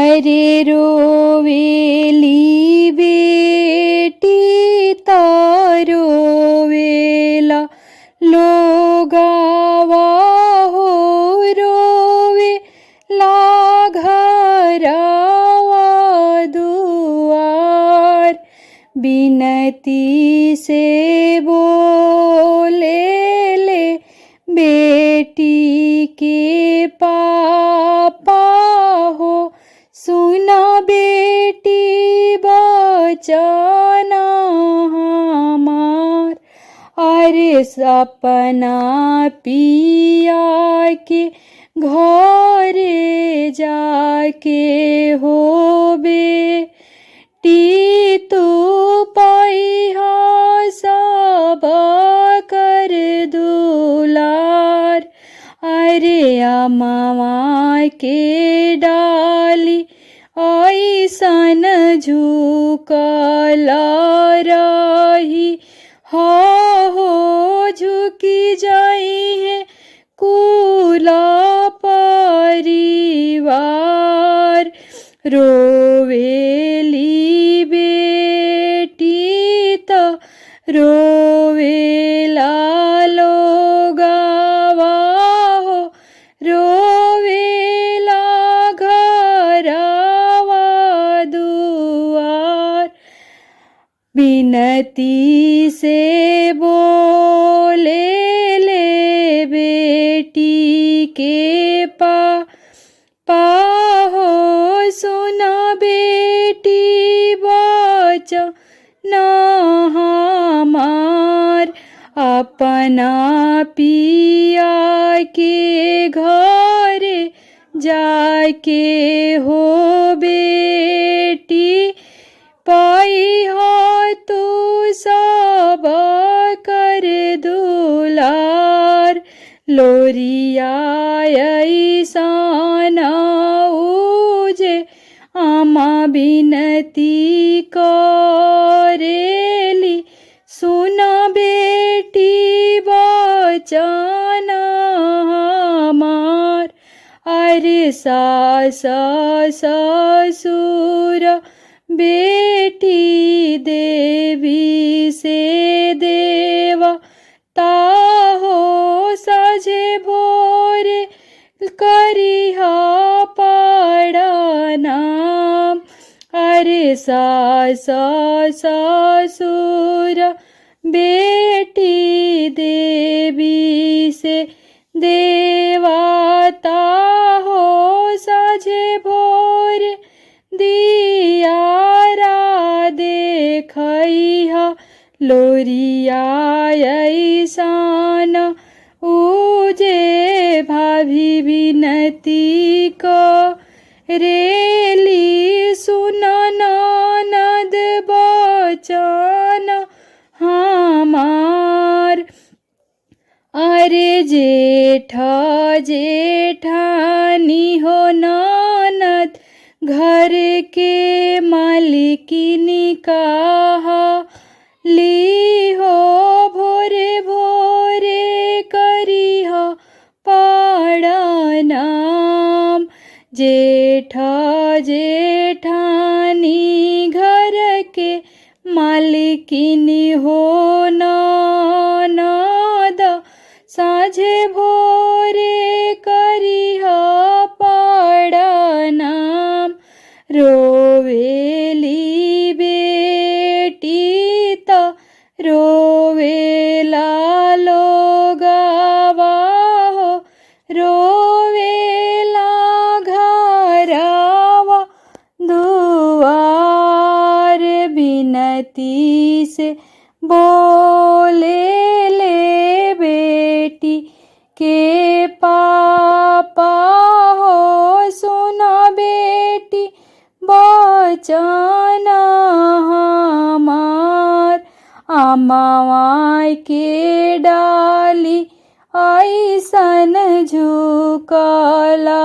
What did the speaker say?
अरे रोवेली बेटी तारोवेला लोगावा हो रोवे घरावा दुआर बिनती से बोले ले बेटी के पापा हो सुना बेटी बचाना हमार। अरे सपना पिया के घरे जाके हो बेटी तू पाइहा सब कर दुलार। अरे अम्मा के डाली ऐसन झुकल रही हो झुकी जाई है कुला परिवार। रोवेली बेटी त रोवेला लोगावा हो रोवेला घरावा दुआर बिनती से बोले ले बेटी के पापा हो सुना बेटी बचाना हमार। अपना पिया के घरे जाके हो बेटी पाई हो तू सब कर दुलार। लोरिया ऐसान उजे आमा बिनती करेली सुना बेटी बचाना हमार। अरे सास ससुर बेटी देवी से देवा ताहो साझे भोरे करिहा प्रणाम। अरे सास ससुर बेटी देवी से देवता हो साझे भोरे दियारा देखइहा लोरिया ऐसान उजे भाभी बिनती करेली सुना ननद बचाना हमार। अरे जेठा जेठानी हो ननद घर के मालिकिनी कहा ली हो भोरे भोरे करिहा प्रणाम। जेठा जेठानी घर के मालिकिनी हो ननद साझे भोरे करिहा प्रणाम। रोवेली बेटी त रोवेला लोगावा हो रोवेला घरावा दुआर बिनती से बोले ले बेटी के पापा हो सुना बेटी बचाना हमार। अम्मा के डाली ऐसन झुकला